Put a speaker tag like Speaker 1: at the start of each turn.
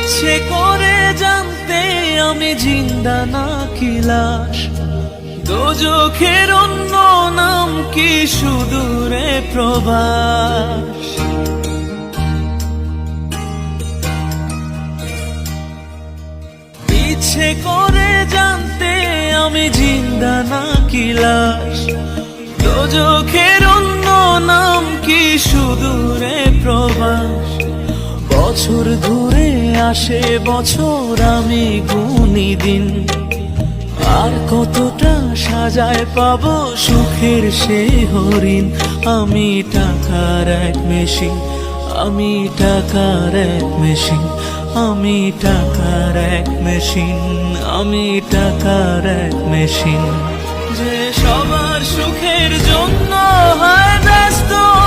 Speaker 1: ইচ্ছে করে জানতে আমি জিন্দা নাকি লাশ, দোজখের অন্য নাম কি সুদূরে প্রবাস। ইচ্ছে করে জানতে আমি জিন্দা নাকি লাশ, দোজখের অন্য নাম কি সুদূরে প্রবাস। বছর ঘুরে আসে বছর, আমি গুনি দিন, আর কতটা সাজায় পাবো সুখের সে হরিণ। আমি টাকার এক মেশিন, আমি টাকার এক মেশিন, আমি টাকার এক মেশিন, আমি টাকার এক মেশিন। যে সবার সুখের জন্য হয় ব্যস্ত